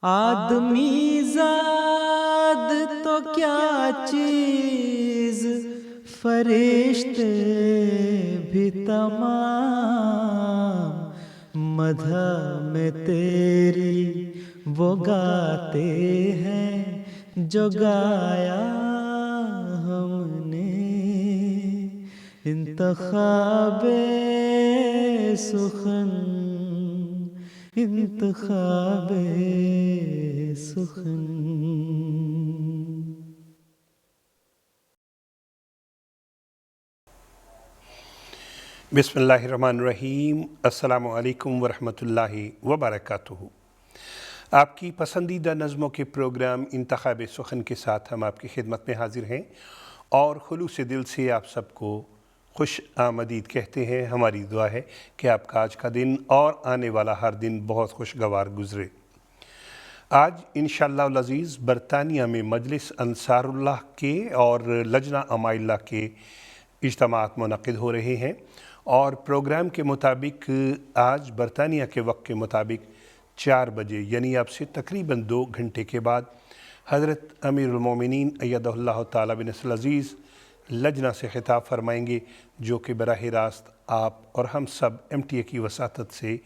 آدمی زاد تو کیا چیز، فرشتے بھی تمام، مدح میں تیری وہ گاتے ہیں جو گایا ہم نے، انتخاب سخن انتخاب سخن۔ بسم اللہ الرحمن الرحیم۔ السلام علیکم ورحمۃ اللہ وبرکاتہ۔ آپ کی پسندیدہ نظموں کے پروگرام انتخاب سخن کے ساتھ ہم آپ کی خدمت میں حاضر ہیں اور خلوص دل سے آپ سب کو خوش آمدید کہتے ہیں۔ ہماری دعا ہے کہ آپ کا آج کا دن اور آنے والا ہر دن بہت خوشگوار گزرے۔ آج انشاءاللہ العزیز برطانیہ میں مجلس انصار اللہ کے اور لجنہ اماء اللہ کے اجتماعات منعقد ہو رہے ہیں، اور پروگرام کے مطابق آج برطانیہ کے وقت کے مطابق 4 بجے یعنی اب سے تقریباً 2 گھنٹے کے بعد حضرت امیر المومنین ایدہ اللہ تعالیٰ بنصر العزیز لجنہ سے خطاب فرمائیں گے، جو کہ براہ راست آپ اور ہم سب MTA کی وساطت سے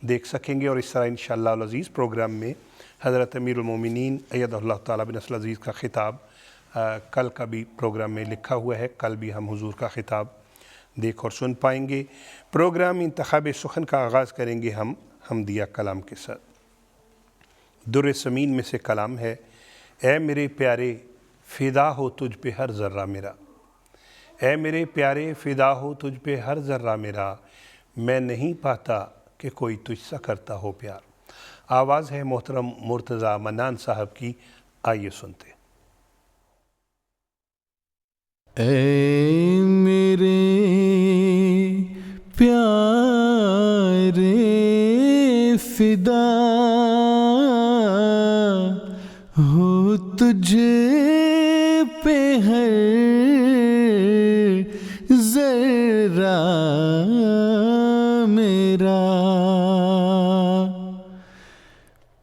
دیکھ سکیں گے۔ اور اس طرح انشاءاللہ العزیز پروگرام میں حضرت امیر المومنین ایدہ اللہ تعالیٰ بنصر العزیز کا خطاب کل کا بھی پروگرام میں لکھا ہوا ہے، کل بھی ہم حضور کا خطاب دیکھ اور سن پائیں گے۔ پروگرام انتخاب سخن کا آغاز کریں گے ہم حمدیہ کلام کے ساتھ۔ در سمین میں سے کلام ہے: اے میرے پیارے فدا ہو تجھ پہ ہر ذرہ میرا، اے میرے پیارے فدا ہو تجھ پہ ہر ذرہ میرا، میں نہیں پاتا کہ کوئی تجھ سا کرتا ہو پیار۔ آواز ہے محترم مرتضیٰ منان صاحب کی، آئیے سنتے ہیں۔ اے میرے پیارے فدا ہو تجھ پہ ہر ذرہ میرا،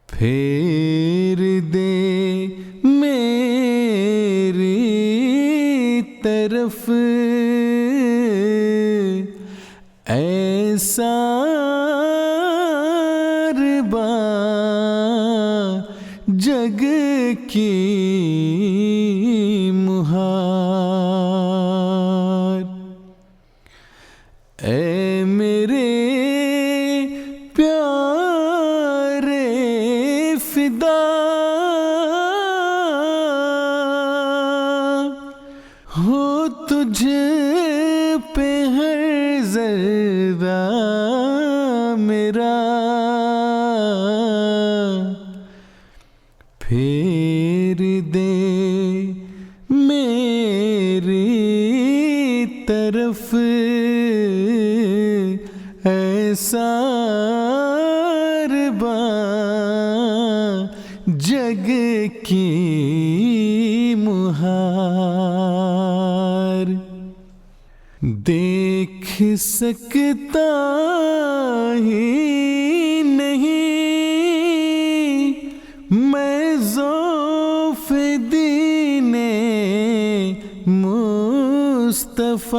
پھیر دے میری طرف ایسا جگ کی مہار۔ اے میرے پیارے فدا ہو تجھ پہ ہر ذرہ میرا، پھیر دے میری طرف ایسا جگ کی مہار۔ دیکھ سکتا ہی نہیں میں ذوف دین مصطفیٰ،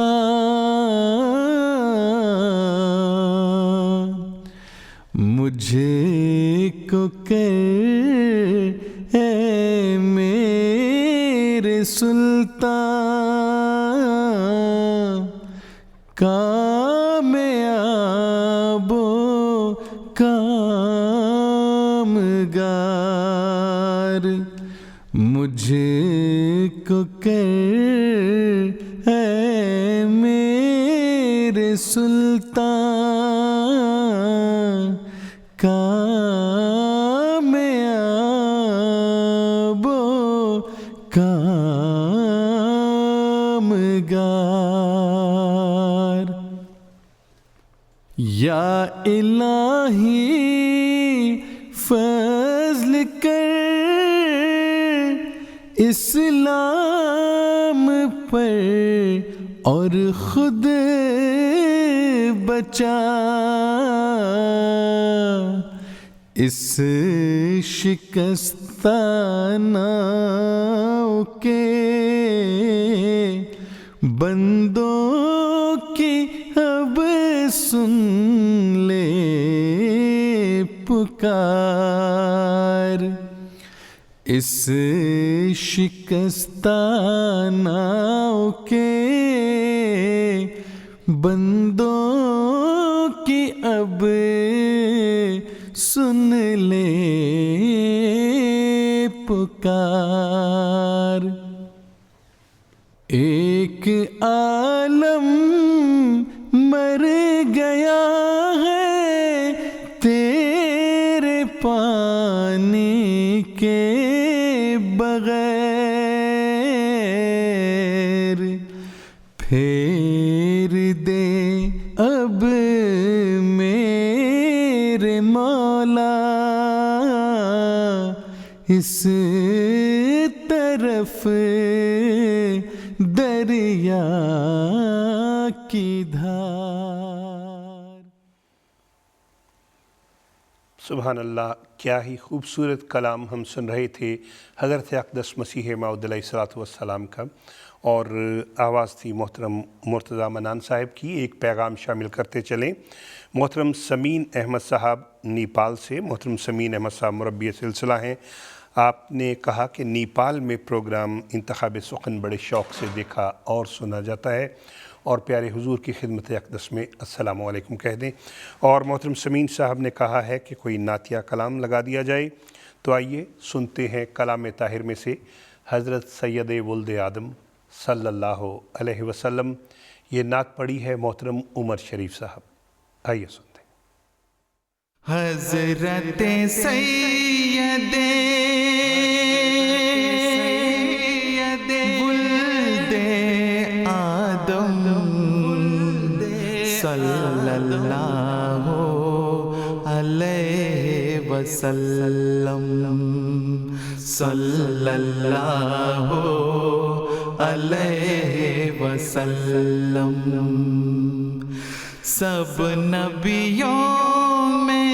مجھے کو کر اے میرے سلطان کامیاب و کامگار، مجھے کو کر اے میرے سلطان کامیاب و کامگار۔ یا الہی فضل کر اسلام پر اور خود بچا، اس شکستہ ناؤ کے بندوں کی اب سن لے پکار، اس شکستہ ناؤ کے بندوں کی اب سن لے پکار۔ ایک عالم مر گیا ہے تیرے پانی کے بغیر، پھیر دے اب میرے مولا اس طرف دریا کی دھار۔ سبحان اللہ، کیا ہی خوبصورت کلام ہم سن رہے تھے حضرت اقدس مسیح موعود علیہ الصلوۃ والسلام کا، اور آواز تھی محترم مرتضیٰ منان صاحب کی۔ ایک پیغام شامل کرتے چلیں۔ محترم سمین احمد صاحب نیپال سے، محترم سمین احمد صاحب مربی سلسلہ ہیں۔ آپ نے کہا کہ نیپال میں پروگرام انتخاب سخن بڑے شوق سے دیکھا اور سنا جاتا ہے، اور پیارے حضور کی خدمت اقدس میں السلام علیکم کہہ دیں۔ اور محترم سمین صاحب نے کہا ہے کہ کوئی نعتیہ کلام لگا دیا جائے، تو آئیے سنتے ہیں کلام طاہر میں سے حضرت سید ولد آدم صلی اللہ علیہ وسلم۔ یہ نعت پڑھی ہے محترم عمر شریف صاحب، آئیے سنتے ہیں۔ حضرت سید ولد آدم صلی اللہ علیہ وسلم، صلی اللہ علیہ وسلم، سب نبیوں میں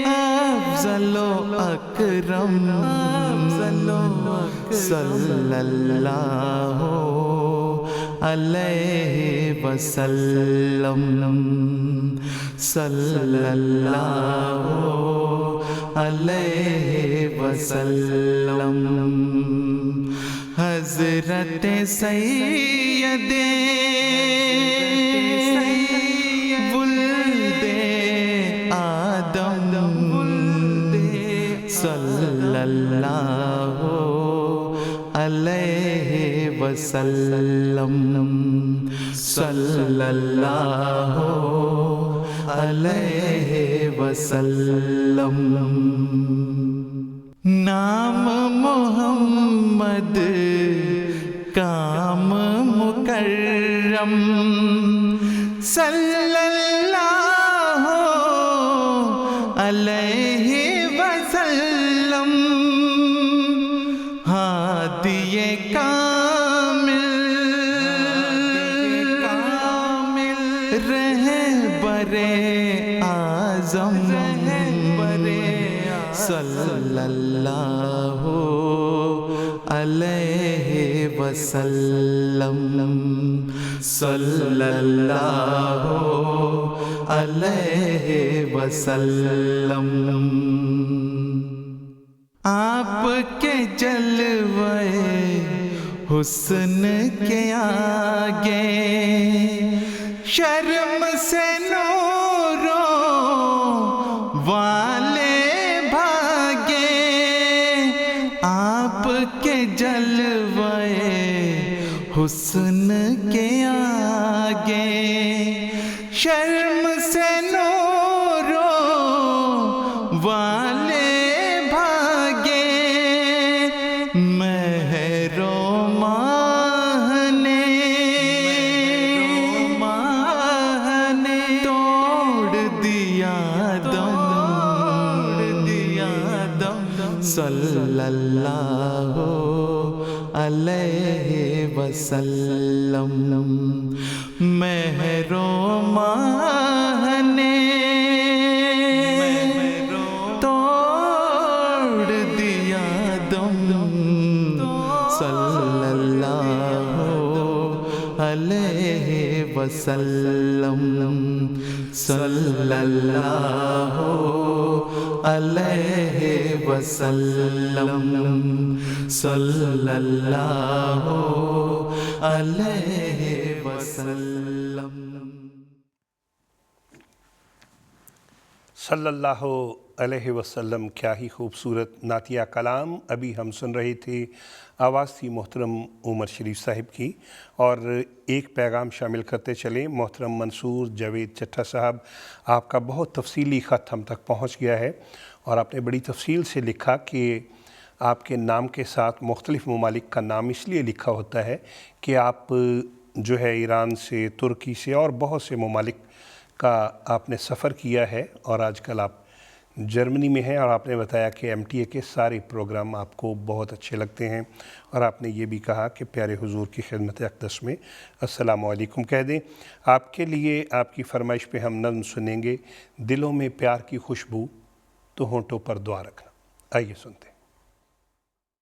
افضل و اکرم، صلی اللہ علیہ وسلم، صلی اللہ علیہ وسلم۔ حضرت سید ولد آدم صلی اللہ علیہ وسلم، صلی اللہ علیہ وسلم۔ نام محمد کام مکرم، صلی اللہ علیہ وسلم، ہادی کامل رہبر اعظم، صلی اللہ علیہ وسلم، صلی اللہ علیہ وسلم۔ آپ کے جلوے حسن کے آگے شرم سے نوروں والے بھاگے، آپ کے جلوے حسن کے آگے شرم سے نوروں والے بھاگے، مہر و ماہ نے توڑ دیا دم، صلی اللہ علیہ وسلم، مہر و ماہ وسلم صلی اللہ علیہ وسلم صلی اللہ علیہ وسلم۔ صلی اللہ علیہ وسلم، کیا ہی خوبصورت نعتیہ کلام ابھی ہم سن رہے تھے۔ آواز تھی محترم عمر شریف صاحب کی، اور ایک پیغام شامل کرتے چلیں۔ محترم منصور جاوید چٹھا صاحب، آپ کا بہت تفصیلی خط ہم تک پہنچ گیا ہے، اور آپ نے بڑی تفصیل سے لکھا کہ آپ کے نام کے ساتھ مختلف ممالک کا نام اس لیے لکھا ہوتا ہے کہ آپ جو ہے ایران سے، ترکی سے اور بہت سے ممالک کا آپ نے سفر کیا ہے، اور آج کل آپ جرمنی میں ہیں، اور آپ نے بتایا کہ ایم ٹی اے کے سارے پروگرام آپ کو بہت اچھے لگتے ہیں، اور آپ نے یہ بھی کہا کہ پیارے حضور کی خدمت اقدس میں السلام علیکم کہہ دیں۔ آپ کے لیے آپ کی فرمائش پہ ہم نظم سنیں گے، دلوں میں پیار کی خوشبو تو ہونٹوں پر دعا رکھنا۔ آئیے سنتے ہیں۔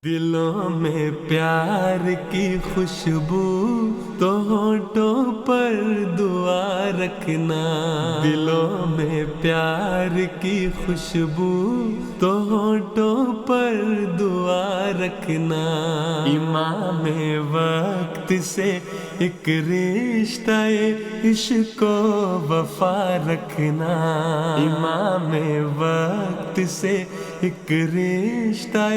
دلوں میں پیار کی خوشبو تو ہونٹوں پر دعا رکھنا، دلوں میں پیار کی خوشبو تو ہونٹوں پر دعا رکھنا، امام وقت سے ایک رشتہ عشق و وفا رکھنا، امام وقت سے ایک رشتہ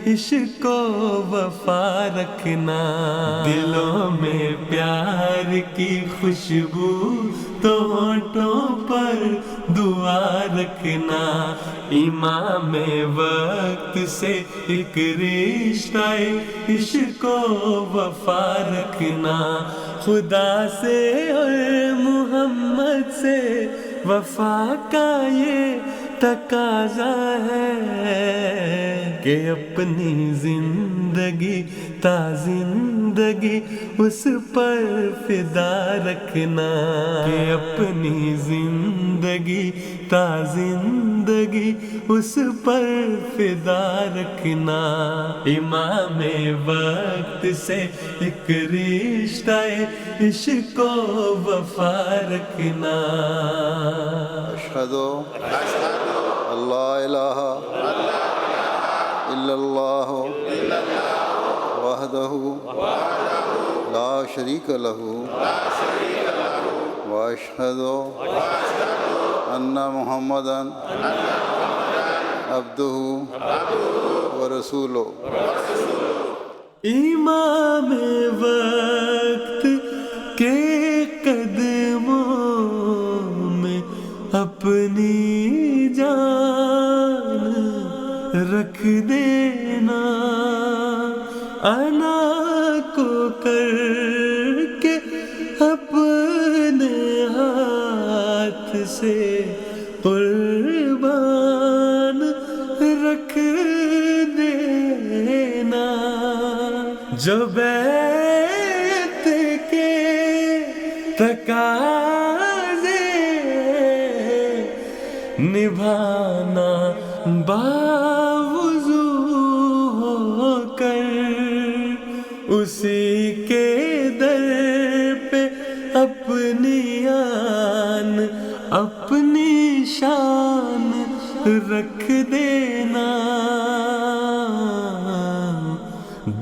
عشق و وفا رکھنا، دلوں میں پیار کی خوشبو تو ہونٹوں پر دعا رکھنا، امام وقت سے ایک رشتہ عشق و وفا رکھنا، خدا سے اور محمد سے وفا کا یہ تقاضا ہے کہ اپنی زندگی تا زندگی اس پر فدا رکھنا، کہ اپنی زندگی تا زندگی اس پر فدا رکھنا، امام وقت سے ایک رشتہ عشق و وفا رکھنا۔ اشہد اللہ الہ الا اللہ وحدہ لا شریک لہ واشہد ان محمدا عبدہ ورسولہ۔ امام وقت کے قدموں میں اپنی جان رکھ دینا، انا کو کر کے اپنے ہاتھ سے قربان رکھ دینا، جو بیت کے تقاضے نبھانا باوضو ہو کر، اسی کے در پہ اپنی آن اپنی شان رکھ دینا،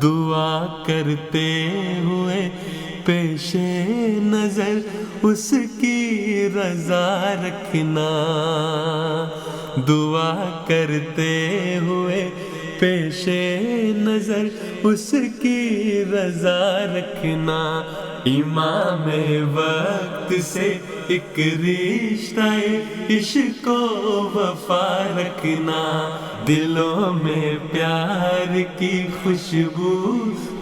دعا کرتے ہوئے پیش نظر اس کی رضا رکھنا، دعا کرتے ہوئے پیش نظر اس کی رضا رکھنا، امام وقت سے ایک رشتہ عشق و وفا رکھنا، دلوں میں پیار کی خوشبو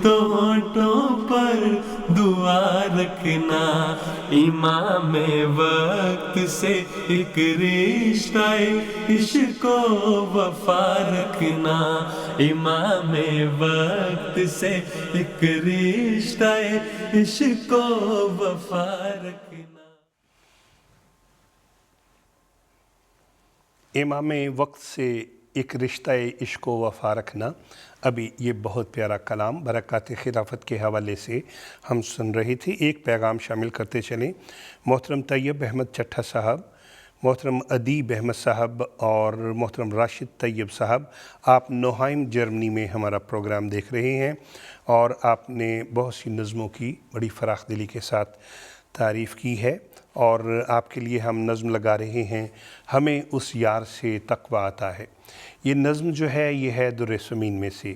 تو ہونٹوں پر دعا رکھنا، امام وقت سے ایک رشتہ عشق و وفا رکھنا، امام وقت سے ایک رشتہ عشق و وفا رکھنا۔ امام وقت سے ایک رشتہ عشق و وفا رکھنا، ابھی یہ بہت پیارا کلام برکات خلافت کے حوالے سے ہم سن رہے تھے۔ ایک پیغام شامل کرتے چلیں۔ محترم طیب احمد چٹھا صاحب، محترم ادیب احمد صاحب اور محترم راشد طیب صاحب، آپ نوہائم جرمنی میں ہمارا پروگرام دیکھ رہے ہیں اور آپ نے بہت سی نظموں کی بڑی فراخ دلی کے ساتھ تعریف کی ہے، اور آپ کے لیے ہم نظم لگا رہے ہیں، ہمیں اس یار سے تقویٰ آتا ہے۔ یہ نظم جو ہے یہ ہے در سمین میں سے،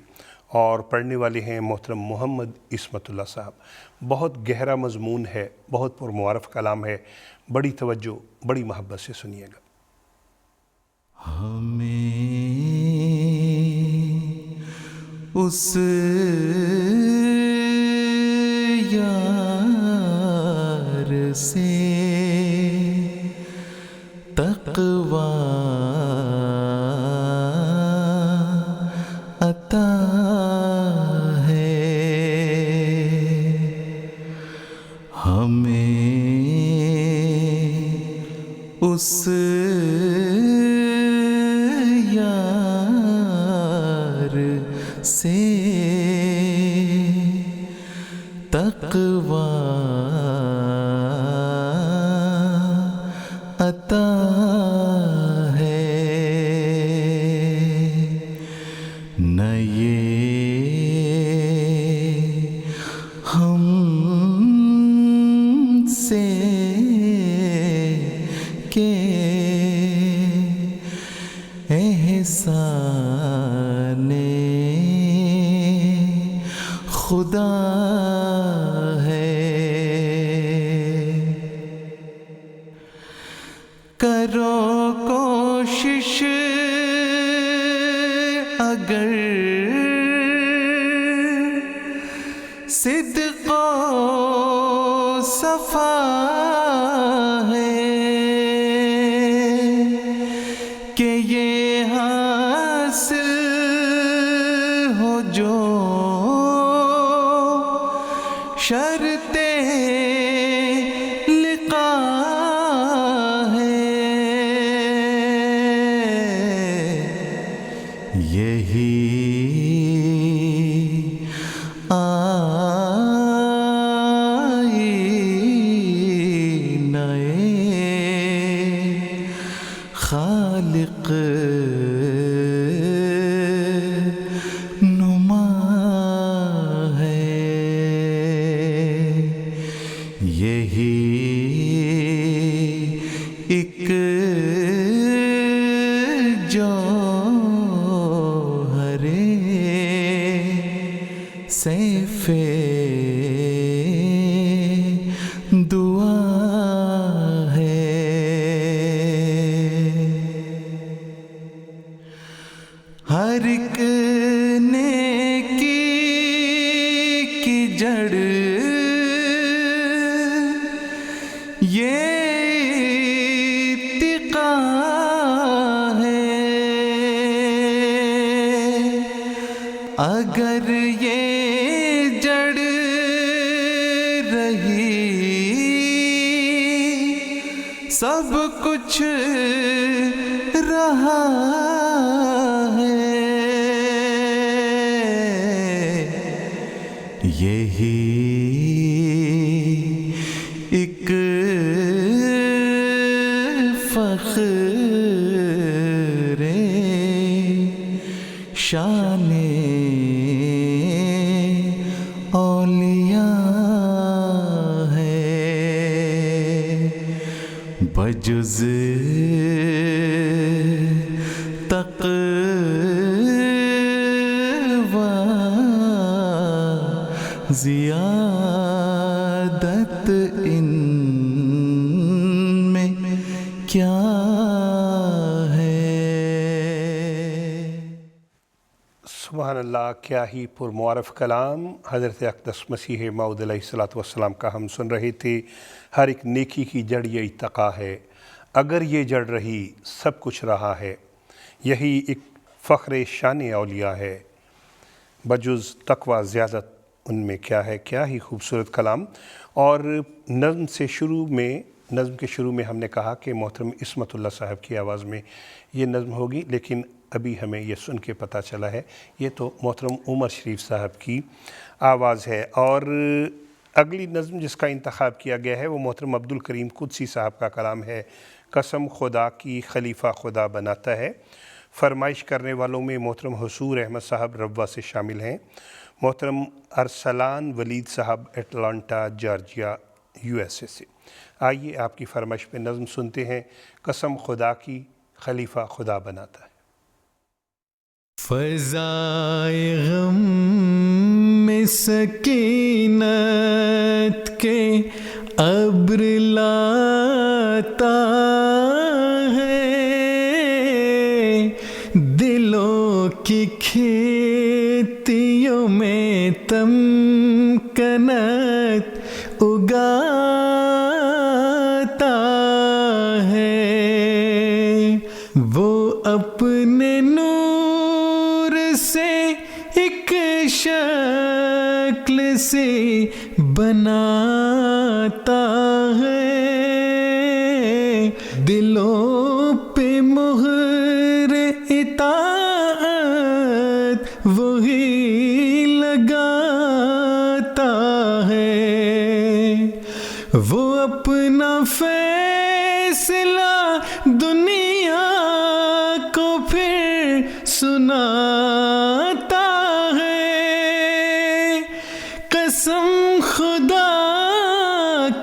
اور پڑھنے والے ہیں محترم محمد عصمت اللہ صاحب۔ بہت گہرا مضمون ہے، بہت پرمعارف کلام ہے، بڑی توجہ بڑی محبت سے سنیے گا۔ ہمیں اس یار سے تقویٰ عطا ہے، ہمیں اس یار سے تقویٰ عطا ہے، نہ یہ ہم سے کہ احسان خدا ہے، کرو کوشش اگر صدق و صفا ہے کہ یہ حاصل ہو جو شرط لقا ہے، یہی خالق نما ہے، یہی ایک جوہر سیف دعا ہے، ہر ایک نیکی کی جڑ یہ اتقا ہے، اگر یہ جڑ رہی سب کچھ رہا ہے، یہی ایک فخر شان اولیاء ہے، بجز تقویٰ زیادت ان میں کیا ہے۔ سبحان اللہ، کیا ہی پرمعارف کلام حضرت اقدس مسیح موعود علیہ السلام کا ہم سن رہے تھے۔ ہر ایک نیکی کی جڑ یہ اتقا ہے، اگر یہ جڑ رہی سب کچھ رہا ہے، یہی ایک فخر شان اولیاء ہے، بجز تقویٰ زیادت ان میں کیا ہے۔ کیا ہی خوبصورت کلام۔ اور نظم کے شروع میں ہم نے کہا کہ محترم عصمت اللہ صاحب کی آواز میں یہ نظم ہوگی، لیکن ابھی ہمیں یہ سن کے پتہ چلا ہے، یہ تو محترم عمر شریف صاحب کی آواز ہے۔ اور اگلی نظم جس کا انتخاب کیا گیا ہے وہ محترم عبدالکریم قدسی صاحب کا کلام ہے، قسم خدا کی خلیفہ خدا بناتا ہے۔ فرمائش کرنے والوں میں محترم حصور احمد صاحب روا سے شامل ہیں، محترم ارسلان ولید صاحب اٹلانٹا جارجیا USA سے۔ آئیے آپ کی فرمائش پہ نظم سنتے ہیں، قسم خدا کی خلیفہ خدا بناتا ہے۔ فضائے غم میں سکینت کے ابر لاتا ہے، دلوں کی کھیتیوں میں تمکنت اگاتا ہے، وہ اپنے نور سے ایک شکل سے بناتا ہے، دلوں پہ مہر اطاعت وہی لگاتا ہے، وہ اپنا فیصلہ دنیا کو پھر سناتا ہے، قسم خدا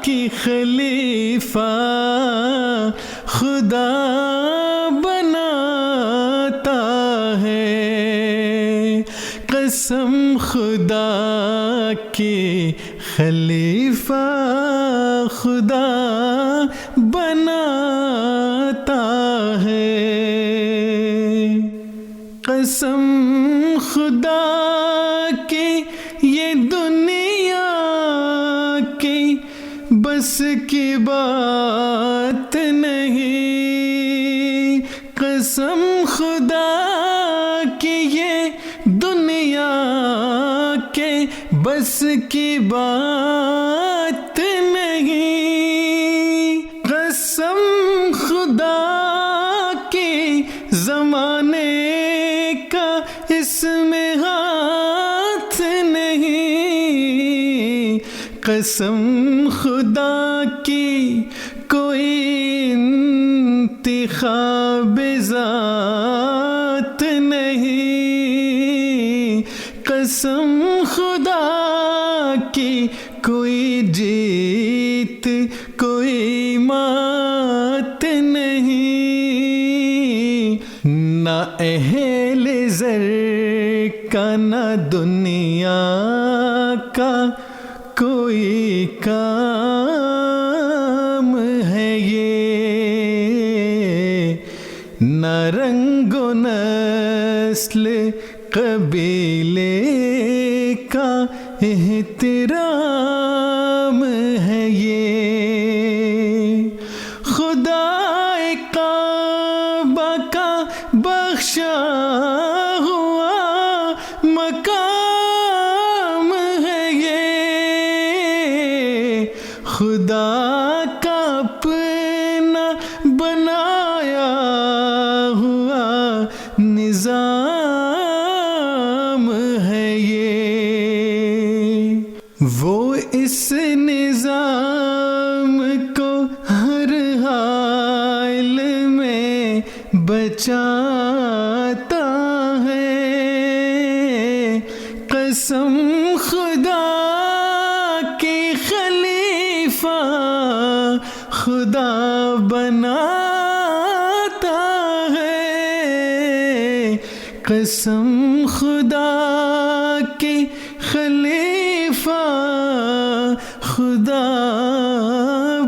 کی خلیفہ خدا بناتا ہے، قسم خدا کی خلیفہ خدا بناتا ہے، قسم خدا کی یہ دنیا کی بس کی بات نہیں، قسم خدا کی یہ دنیا کے بس کی بات نہیں، قسم خدا کی زمانے کا اس میں ہاتھ نہیں، قسم خدا کی کوئی انتخاب ذات نہیں، قسم خدا کی کوئی جیت کوئی مات نہیں، نہ اہل زر کا نہ دنیا کا کوئی کام ہے یہ، نہ رنگ و نسل قبیلے کا احترام ہے یہ، خدا کعبہ کا بخشا ہوا مقام ہے یہ، خدا کا اپنا بنایا ہوا نظام ہے یہ، وہ اس نظام کو ہر حال میں بچاتا ہے، قسم خدا کی خلیفہ خدا بناتا ہے، قسم خدا کی خلیفہ خدا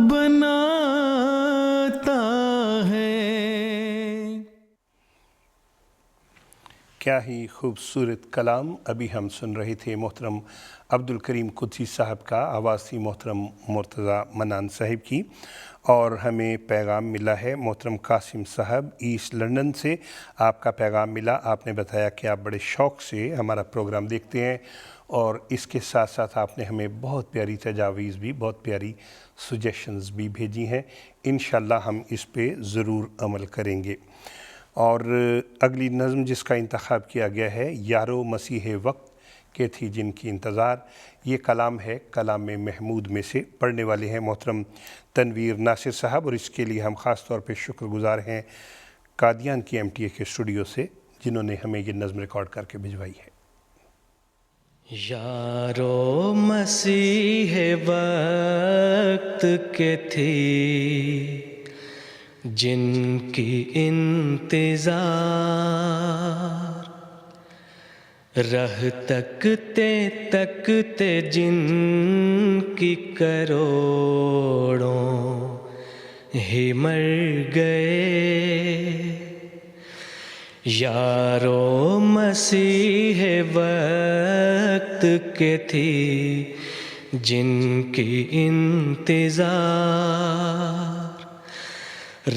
بناتا ہے۔ کیا ہی خوبصورت کلام ابھی ہم سن رہے تھے محترم عبدالکریم قدسی صاحب کا، آواز تھی محترم مرتضی منان صاحب کی، اور ہمیں پیغام ملا ہے محترم قاسم صاحب ایسٹ لندن سے۔ آپ کا پیغام ملا، آپ نے بتایا کہ آپ بڑے شوق سے ہمارا پروگرام دیکھتے ہیں، اور اس کے ساتھ ساتھ آپ نے ہمیں بہت پیاری تجاویز بھی، بہت پیاری سجیشنز بھی بھیجی ہیں، انشاءاللہ ہم اس پہ ضرور عمل کریں گے۔ اور اگلی نظم جس کا انتخاب کیا گیا ہے یارو مسیح وقت کے تھی جن کی انتظار، یہ کلام ہے کلام محمود میں سے۔ پڑھنے والے ہیں محترم تنویر ناصر صاحب، اور اس کے لیے ہم خاص طور پہ شکر گزار ہیں قادیان کی MTA کے اسٹوڈیو سے جنہوں نے ہمیں یہ نظم ریکارڈ کر کے بھجوائی ہے۔ یارو مسیح وقت کے تھی جن کی انتظار، رہ تکتے تکتے جن کی کروڑوں ہی مر گئے، یارو مسیح وقت کے تھی جن کی انتظار،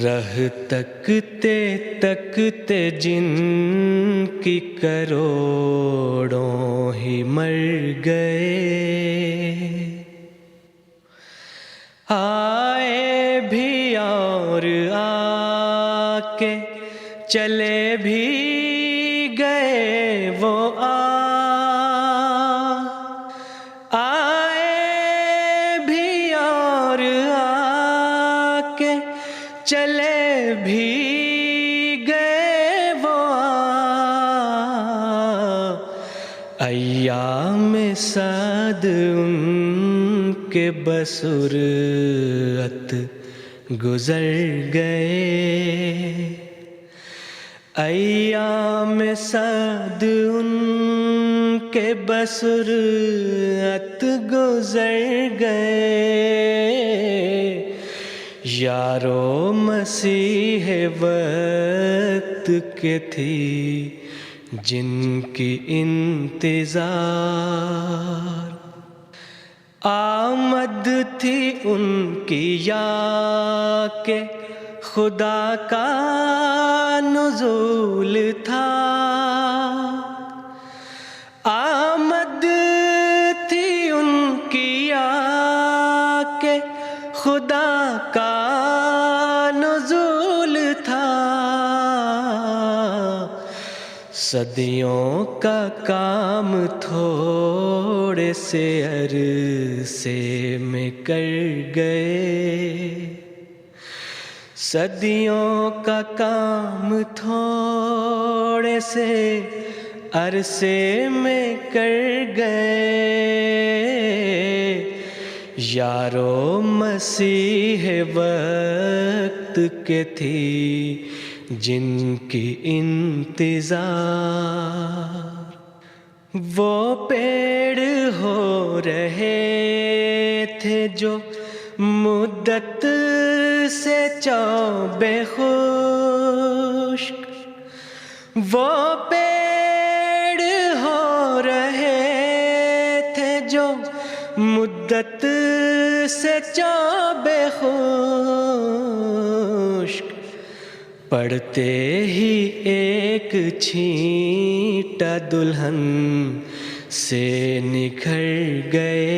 رہ تکتے تکتے جن کی کروڑوں ہی مر گئے، آئے بھی اور آ کے چلے بھی گئے، وہ آئے بھی اور آ کے چلے بھی گئے، وہ ایام سعد ان کے بصورت گزر گئے، ایام سعد ان کے بصورت گزر گئے، یارو مسیح وقت کے تھی جن کی انتظار، آمد تھی ان کی یا کہ خدا کا نزول تھا، آمد تھی ان کی یا کہ خدا کا نزول تھا، صدیوں کا کام تھوڑے سے عرصے میں کر گئے، صدیوں کا کام تھوڑے سے عرصے میں کر گئے، یارو مسیح وقت کے تھی جن کی انتظار، وہ پیڑ ہو رہے تھے جو مدت سے چوبے خشک، وہ پیڑ ہو رہے تھے جو مدت سے چوبے خشک، پڑتے ہی ایک چھینٹا دلہن سے نکھر گئے،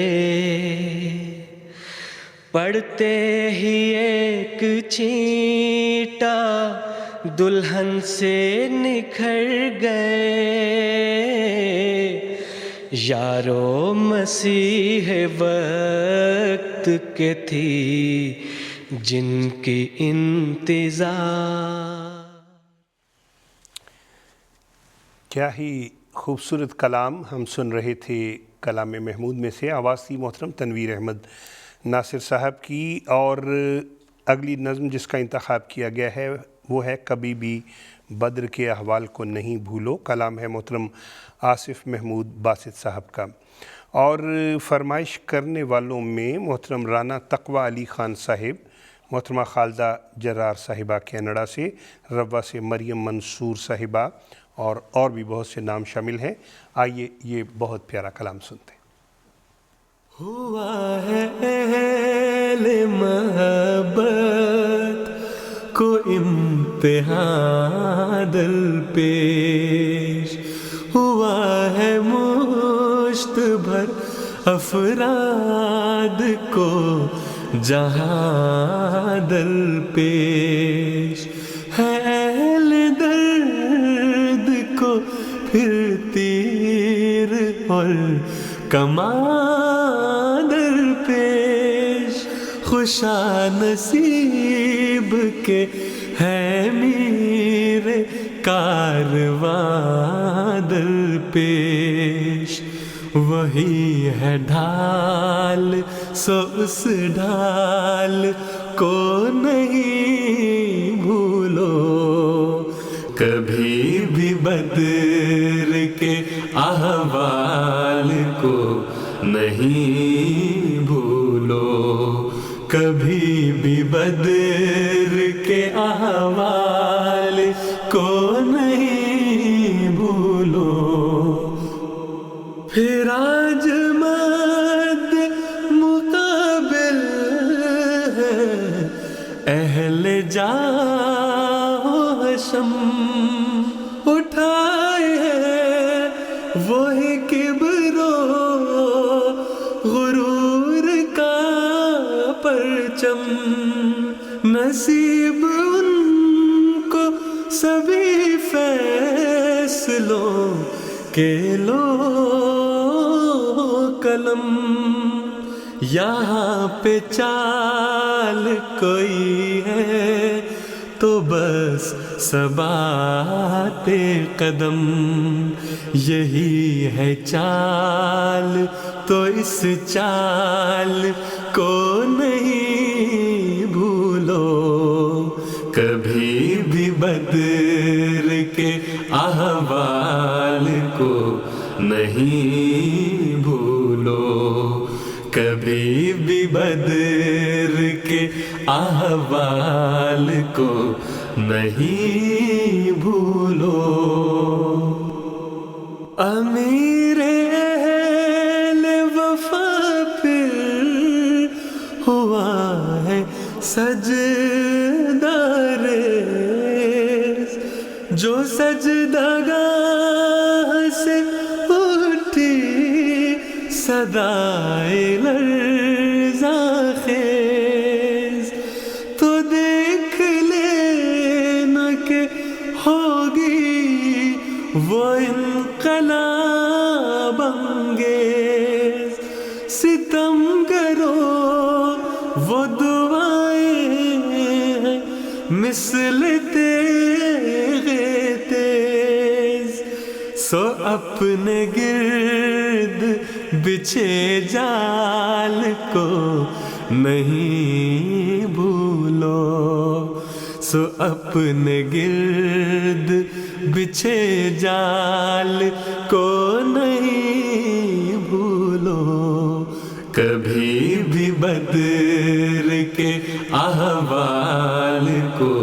پڑتے ہی ایک چھینٹا دلہن سے نکھر گئے، یارو مسیح وقت کے تھی جن کی انتظار۔ کیا ہی خوبصورت کلام ہم سن رہے تھے کلام محمود میں سے، آواز تھی محترم تنویر احمد ناصر صاحب کی، اور اگلی نظم جس کا انتخاب کیا گیا ہے وہ ہے کبھی بھی بدر کے احوال کو نہیں بھولو، کلام ہے محترم آصف محمود باسط صاحب کا، اور فرمائش کرنے والوں میں محترم رانا تقوی علی خان صاحب، محترمہ خالدہ جرار صاحبہ کینیڈا سے، روا سے مریم منصور صاحبہ، اور بھی بہت سے نام شامل ہیں۔ آئیے یہ بہت پیارا کلام سنتے ہیں۔ ہوا ہے اہل محبت کو امتحان دل پیش، ہوا ہے مشت بھر افراد کو جہاں دل پیش، ہے اہل دل پھر تیر اور کمان در پیش، خوشا نصیب کے ہے میر کارواں در پیش، وہی ہے ڈھال سو اس ڈھال کو نہیں بھولو، کبھی بھی بدر کے احوال کو نہیں بھولو، کبھی بھی بدر کے احوال کو نہیں بھولو، پھر آج مد مقابل ہے اہل جاہ حشم، اٹھائے ہے وہی کبر و غرور کا پرچم، نصیب ان کو سبھی فیصلوں کے لو قلم، یہاں پہ چال کوئی ہے تو بس ثبات قدم، یہی ہے چال تو اس چال کو نہیں بھولو، کبھی بھی بدر کے احوال کو نہیں بھولو، کبھی بھی بدر کے احوال کو نہیں بھولو، امیر اہل وفا پھر ہوا ہے سجدہ ریز، جو سجدگاہ سے اٹھی صدائے لرزاں خیز، تو دیکھ لینا کہ ہوگی وہ انقلاب انگیز، ستم کرو وہ دعائیں ہیں مثل تیغ تیز، سو اپنے گرد بچھے جال کو نہیں بھولو، سو اپنے گرد بچھے جال کو نہیں بھولو، کبھی بھی بدر کے احوال کو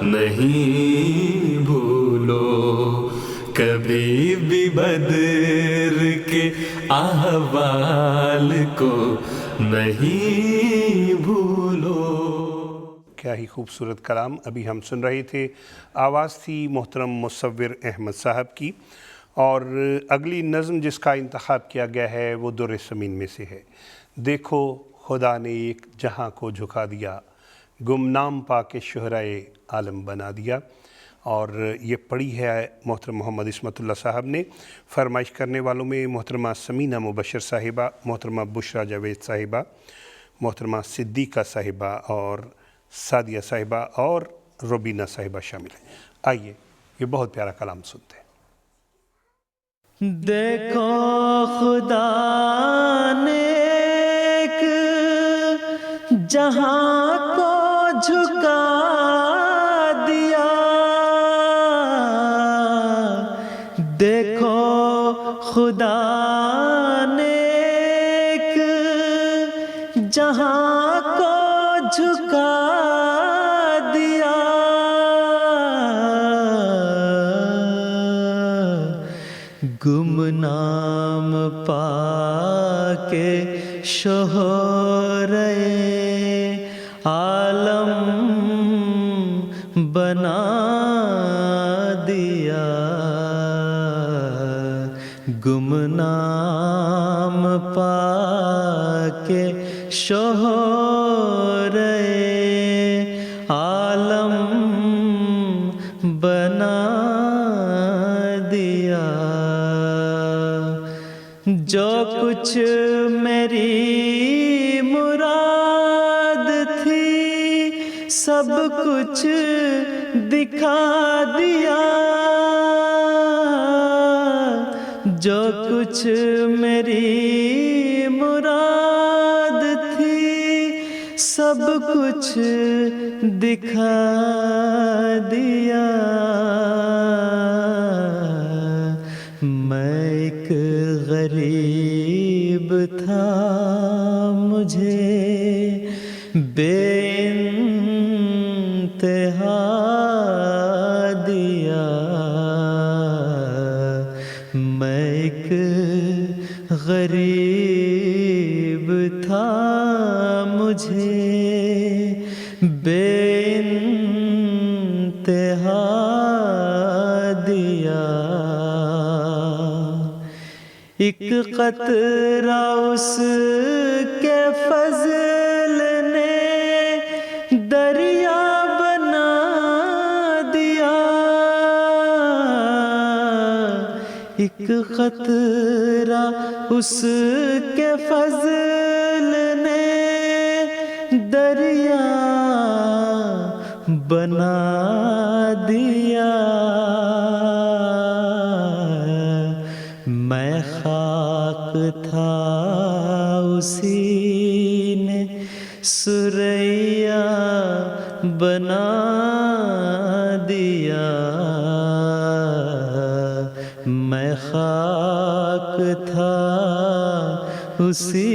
نہیں بھولو، کبھی بھی بدر کے احوال کو نہیں بھولو۔ کیا ہی خوبصورت کلام ابھی ہم سن رہے تھے، آواز تھی محترم مصور احمد صاحب کی، اور اگلی نظم جس کا انتخاب کیا گیا ہے وہ در سمین میں سے ہے۔ دیکھو خدا نے ایک جہاں کو جھکا دیا، گمنام پا کے شہرائے عالم بنا دیا، اور یہ پڑھی ہے محترم محمد عصمت اللہ صاحب نے۔ فرمائش کرنے والوں میں محترمہ سمینہ مبشر صاحبہ، محترمہ بشرا جاوید صاحبہ، محترمہ صدیقہ صاحبہ اور سعدیہ صاحبہ اور روبینہ صاحبہ شامل ہیں۔ آئیے یہ بہت پیارا کلام سنتے ہیں۔ دیکھو خدا نے ایک جہاں کو جھکا دیا، دیکھو خدا نے ایک جہاں کو جھکا دیا، گمنام پا کے شہرائے عالم بنا دیا، گمنام پا کے شہرائے عالم بنا دیا۔ کچھ میری مراد تھی سب کچھ دکھا دیا، جو کچھ میری مراد تھی سب کچھ دکھا دیا۔ میں ایک غریب تھا، مجھے بے انتہا دیا، میں ایک غریب تھا، مجھے بے انتہا دیا۔ ایک قطرہ اس کے فضل نے دریا بنا دیا، ایک قطرہ اس کے فضل نے دریا بنا دیا۔ میں خاک تھا، اسی نے سریا بنا دیا، میں خاک تھا، اسی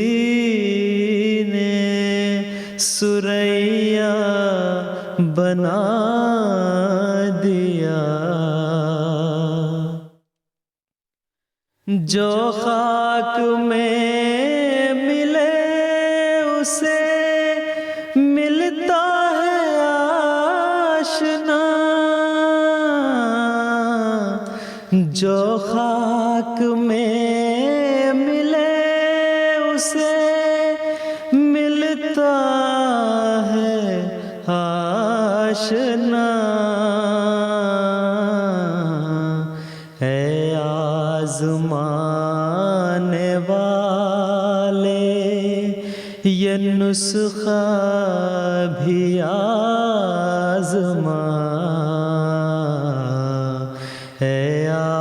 نے سریا بنا دیا۔ جو خاک میں ملے اسے ملتا ہے آشنا، جو خاک میں ملے اسے ملتا ہے آشنا۔ اے آزمانے والے یہ نسخہ بھی آزما، اے آزمانے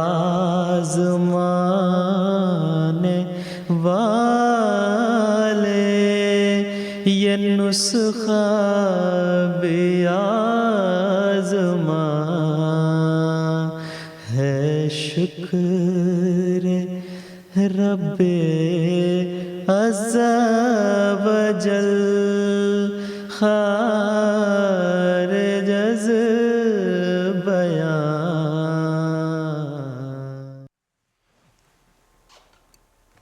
والے یہ نسخہ بھی آزما ہے۔ شکر رب عز و جل خارج از بیان۔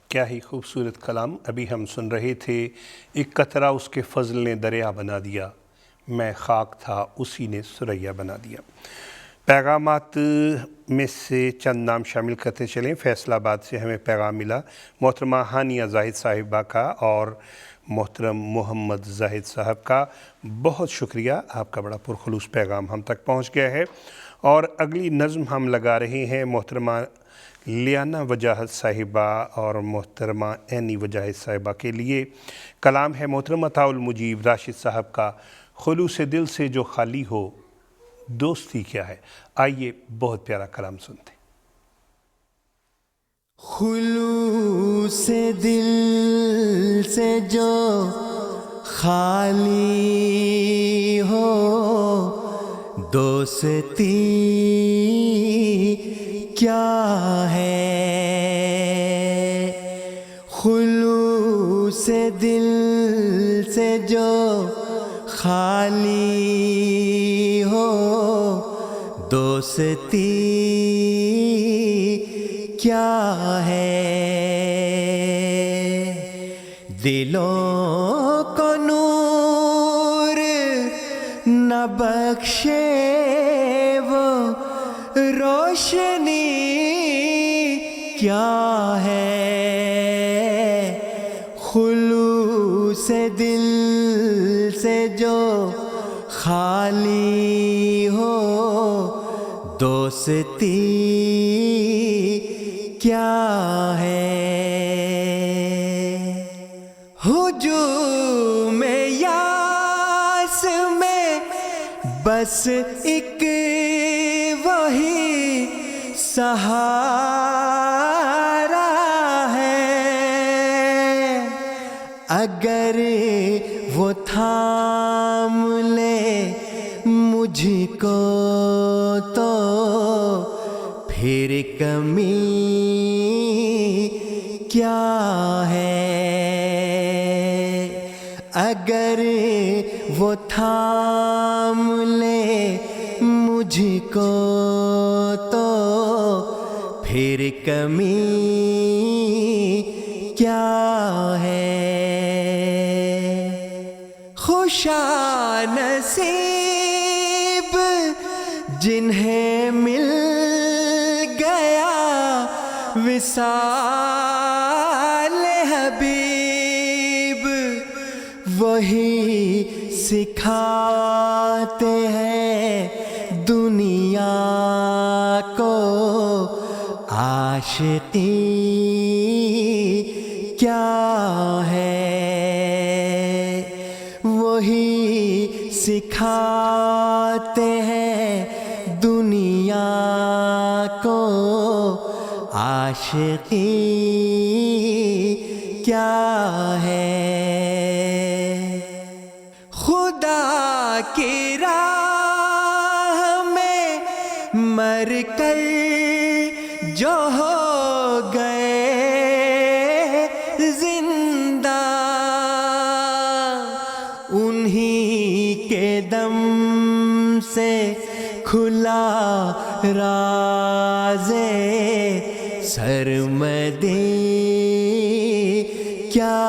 کیا ہی خوبصورت کلام ابھی ہم سن رہے تھے۔ ایک قطرہ اس کے فضل نے دریا بنا دیا، میں خاک تھا، اسی نے سریا بنا دیا۔ پیغامات میں سے چند نام شامل کرتے چلیں۔ فیصل آباد سے ہمیں پیغام ملا محترمہ ہانیہ زاہد صاحبہ کا اور محترم محمد زاہد صاحب کا، بہت شکریہ، آپ کا بڑا پرخلوص پیغام ہم تک پہنچ گیا ہے۔ اور اگلی نظم ہم لگا رہے ہیں محترمہ لیانہ وجاہت صاحبہ اور محترمہ عینی وجاہت صاحبہ کے لیے۔ کلام ہے محترم عطاء المجیب راشد صاحب کا، خلوص دل سے جو خالی ہو دوستی کیا ہے۔ آئیے بہت پیارا کلام سنتے ہیں۔ خلوص دل سے جو خالی ہو دوستی کیا ہے، خلوص دل سے جو خالی ہو دوستی کیا ہے، دلوں کو نور نہ بخشے وہ روشنی کیا ہے، خلوص دل سے جو خالی ہو دوستی کیا ہے۔ ہجوم یاس میں بس ایک وہی سہارا ہے، اگر وہ تھام لے مجھ کو تو پھر کمی کیا ہے، اگر وہ تھام لے مجھ کو تو پھر کمی کیا ہے، خوشا نصیب جنہیں مل گیا وصال حبیب، وہی سکھاتے ہیں دنیا کو عاشقی کیا ہے، وہی سکھاتے ہیں دنیا کو عاشقی کیا ہے، خدا کی راہ میں مر کر جو ہو گئے زندہ، انہی کے دم سے کھلا راز سرمدی کیا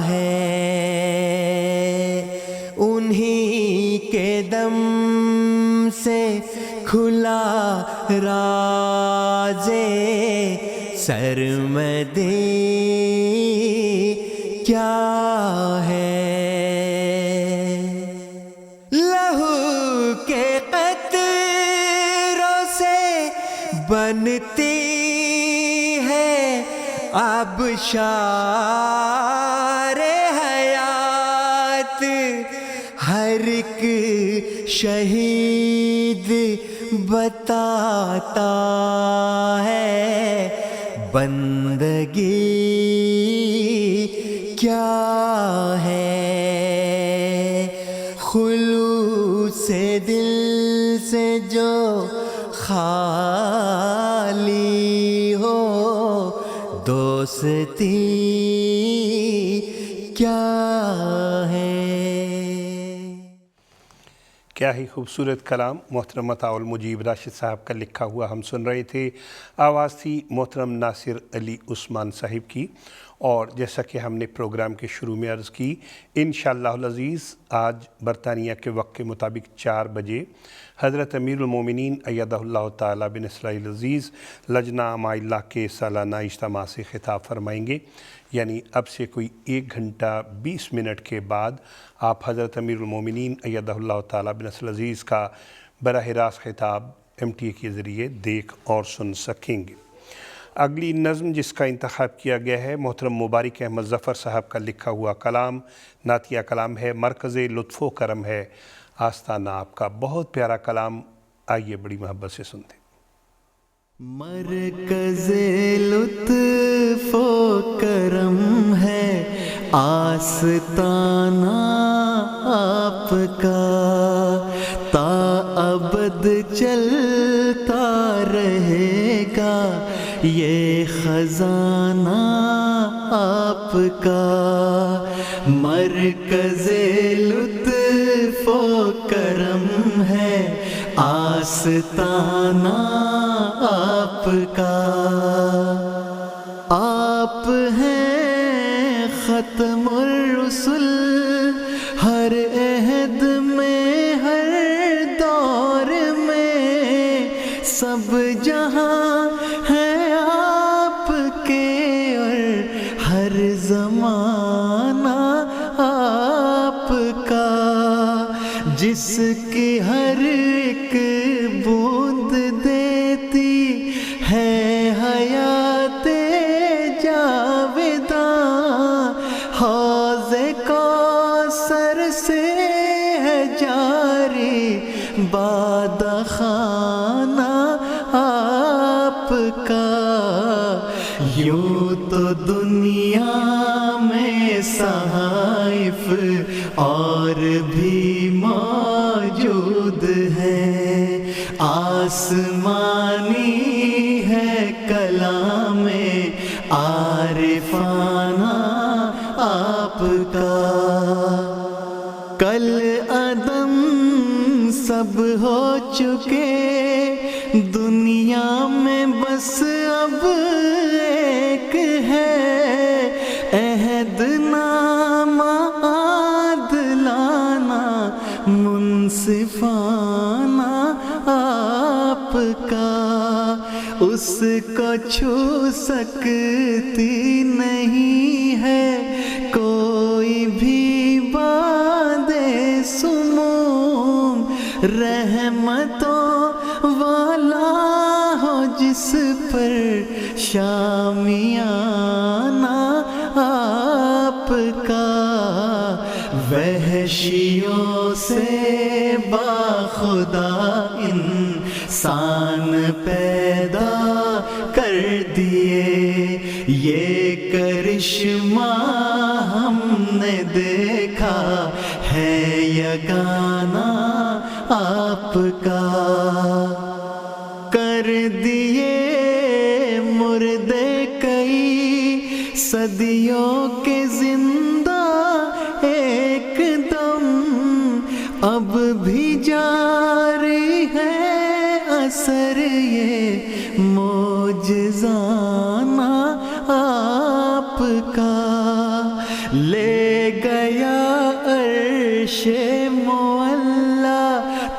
ہے، انہی کے دم سے کھلا راز سرمدی کیا ہے، لہو کے قطروں سے بنتی ہے آبشار حیات، ہر ایک شہید بتاتا ہے بندگی کیا ہے، خلوص دل سے جو خالی ہو دوستی کیا ہے۔ کیا ہی خوبصورت کلام محترم متاع المجیب راشد صاحب کا لکھا ہوا ہم سن رہے تھے۔ آواز تھی محترم ناصر علی عثمان صاحب کی، اور جیسا کہ ہم نے پروگرام کے شروع میں عرض کی، انشاءاللہ العزیز آج برطانیہ کے وقت کے مطابق 4 بجے حضرت امیر المومنین ایدہ اللہ تعالیٰ بنصرہ العزیز لجنہ امائلہ کے سالانہ اجتماع سے خطاب فرمائیں گے، یعنی اب سے کوئی 1 گھنٹہ 20 منٹ کے بعد آپ حضرت امیر المومنین ایدہ اللہ تعالیٰ بنصرہ العزیز کا براہ راست خطاب MTA کے ذریعے دیکھ اور سن سکیں گے۔ اگلی نظم جس کا انتخاب کیا گیا ہے محترم مبارک احمد ظفر صاحب کا لکھا ہوا کلام، نعتیہ کلام ہے، مرکز لطف و کرم ہے آستانہ آپ کا۔ بہت پیارا کلام، آئیے بڑی محبت سے سنتے ہیں۔ مرکز لطف و کرم ہے آستانہ آپ کا، تا ابد چلتا رہے گا یہ خزانہ آپ کا، مرکز لطف و کرم ہے آستانہ آپ کا، آپ ہیں ختم الرسل ہر عہد میں ہر دور میں، سب جہاں ہے آپ کے اور ہر زمانہ آپ کا، جس کی ہر ایک بوند دیتی ہے حیات جاوداں، حوض آپ کا. یوں تو دنیا میں صحائف اور بھی موجود ہیں، آسمانی ہے کلام عارفانہ آپ کا. کل عدم سب ہو چکے دنیا میں، بس اب ایک ہے عہد نامہ عادلانہ منصفانہ آپ کا. اس کو چھو سکتی نہیں ہے کوئی بھی باد سموم، رحمتوں والا ہو جس پر شامیانہ آپ کا. وحشیوں سے باخدا انسان پیدا کر دیے، یہ کرشمہ ہم نے دیکھا ہے یگانہ آپ کا. کر دیے مردے کئی صدیوں کے زندہ ایک دم، اب بھی جاری ہے اثر یہ معجزانہ آپ کا. لے گیا عرش معلا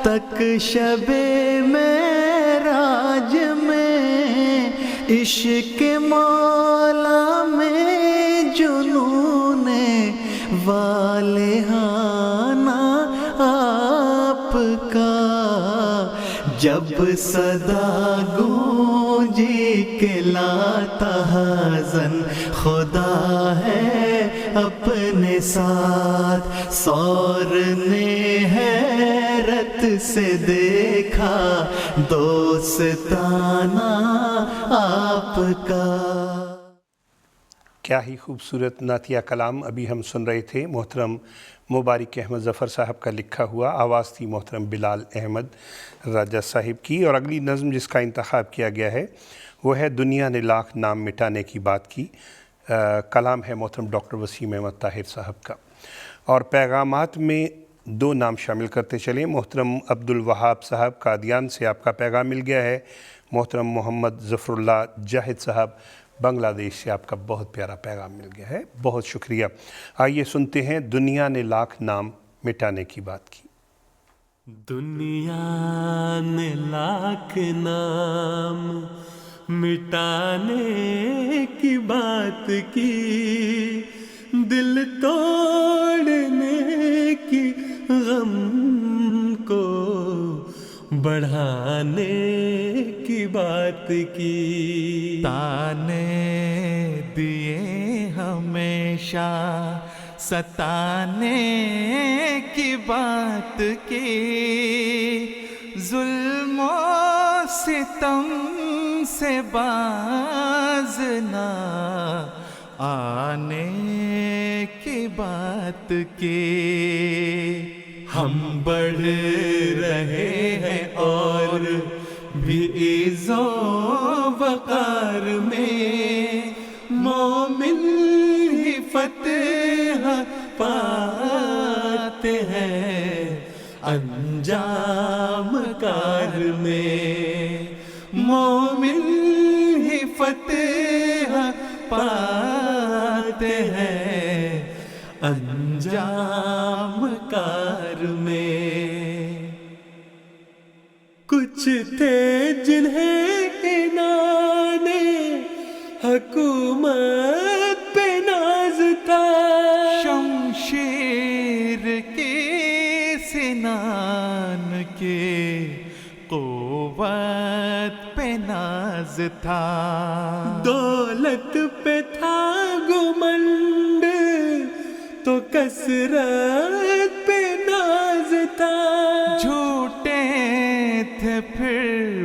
تک شب معراج میں، عشق مولا میں جنون والہانہ آپ کا. جب صدا گونجی کہ لا تحزن خدا ہے اپنے ساتھ، سور نے حیرت سے دیکھا دوستانہ آپ کا. کیا ہی خوبصورت نعتیہ کلام ابھی ہم سن رہے تھے، محترم مبارک احمد ظفر صاحب کا لکھا ہوا. آواز تھی محترم بلال احمد راجہ صاحب کی. اور اگلی نظم جس کا انتخاب کیا گیا ہے وہ ہے دنیا نے لاکھ نام مٹانے کی بات کی. کلام ہے محترم ڈاکٹر وسیم احمد طاہر صاحب کا. اور پیغامات میں دو نام شامل کرتے چلیں. محترم عبدالوہاب صاحب قادیان سے آپ کا پیغام مل گیا ہے. محترم محمد ظفر اللہ جاہد صاحب بنگلہ دیش سے آپ کا بہت پیارا پیغام مل گیا ہے، بہت شکریہ. آئیے سنتے ہیں دنیا نے لاکھ نام مٹانے کی بات کی. دنیا نے لاکھ نام مٹانے کی بات کی، دل توڑنے کی، غم کو بڑھانے کی بات کی. تانے دیے ہمیشہ ستانے کی بات کی، ظلم و ستم سے باز نہ آنے کی بات کی. ہم بڑھ رہے ہیں اور بھی عز و وقار میں، مومن ہی فتح پاتے ہیں انجام کار میں، مومن ہی فتح پاتے ہیں انجام کار میں. کچھ تھے جنہیں انعام حکومت پہ ناز تھا، شمشیر کی سنان کے قوت پہ ناز تھا، دولت پہ تھا گمنڈ تو کثرت پہ ناز تھا، جھوٹے تھے پھر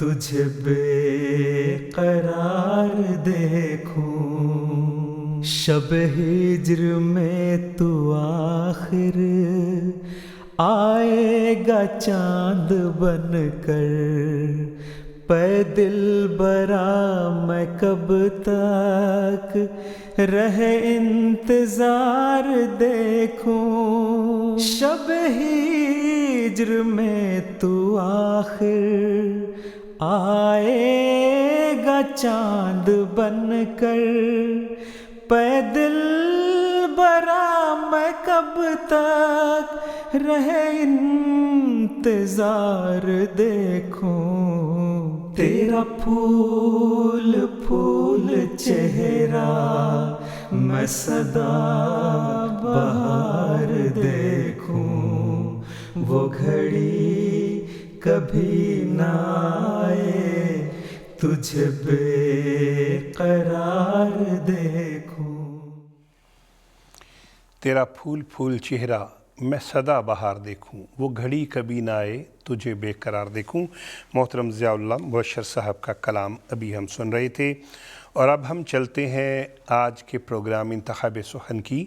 تجھے بے قرار دیکھوں، شب ہجر میں تو آخر آئے گا چاند بن کر، پے دل برا میں کب تک رہے انتظار دیکھوں، شب ہجر میں تو آخر آئے گا چاند بن کر، پے دل برا میں کب تک رہے انتظار دیکھوں، تیرا پھول پھول چہرہ میں سدا بہار دیکھوں، وہ گھڑی کبھی نہ آئے تجھے بے قرار دیکھوں۔ تیرا پھول پھول چہرہ میں سدا بہار دیکھوں، وہ گھڑی کبھی نہ آئے تجھے بے قرار دیکھوں۔ محترم ضیاء اللہ مبشر صاحب کا کلام ابھی ہم سن رہے تھے، اور اب ہم چلتے ہیں آج کے پروگرام انتخاب سخن کی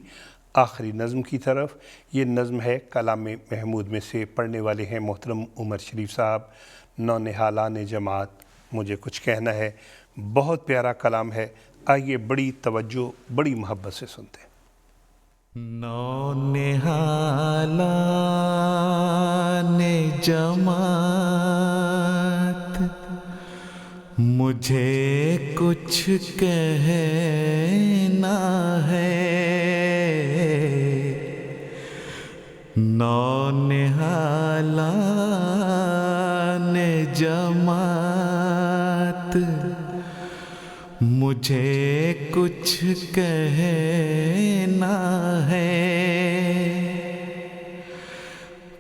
آخری نظم کی طرف۔ یہ نظم ہے کلام محمود میں سے، پڑھنے والے ہیں محترم عمر شریف صاحب، نونہالان جماعت۔ مجھے کچھ کہنا ہے، بہت پیارا کلام ہے، آئیے بڑی توجہ بڑی محبت سے سنتے ہیں۔ نونہالان جماعت، مجھے کچھ کہنا ہے، نونہالان جماعت، مجھے کچھ کہنا ہے،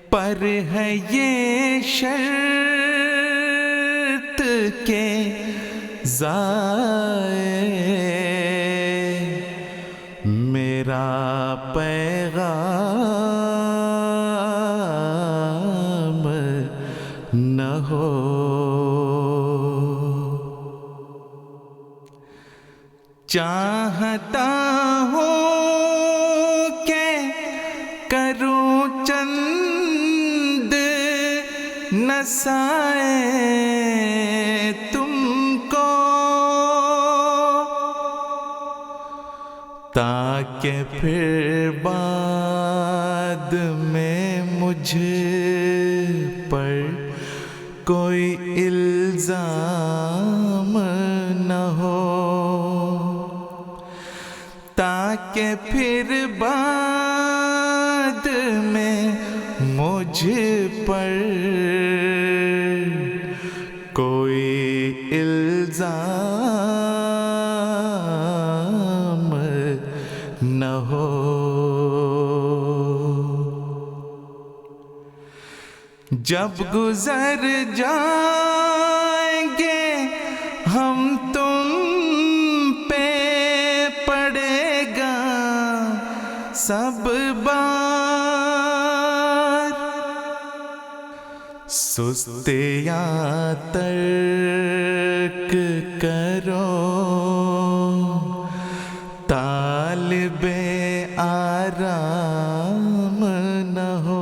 پر ہے یہ شرط کہ ضائع میرا پیغام نہ ہو، چاہتا ہوں کہ کروں چند نصائح تم کو، تاکہ پھر بعد میں مجھ پر کوئی الزام نہ ہو، تاکہ پھر بعد میں مجھ پر کوئی الزام نہ ہو۔ جب گزر جائیں گے ہم تم پہ پڑے گا سب بار، سستیاں ترک کرو طالب آرام نہ ہو۔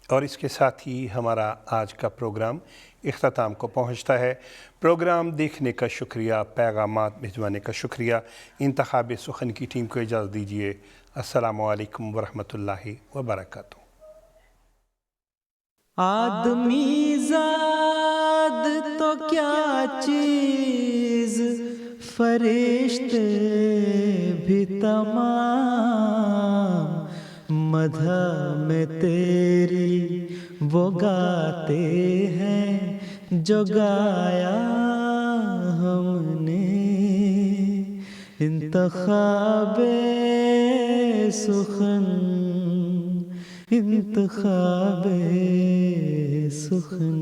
اور اس کے ساتھ ہی ہمارا آج کا پروگرام اختتام کو پہنچتا ہے۔ پروگرام دیکھنے کا شکریہ، پیغامات بھجوانے کا شکریہ۔ انتخاب سخن کی ٹیم کو اجازت دیجیے۔ السلام علیکم ورحمۃ اللہ وبرکاتہ۔ آدمی زاد تو کیا چیز، فرشتے بھی تمام، مدح میں تیری وہ گاتے ہیں جو گایا ہم نے، انتخاب سخن، انتخاب سخن۔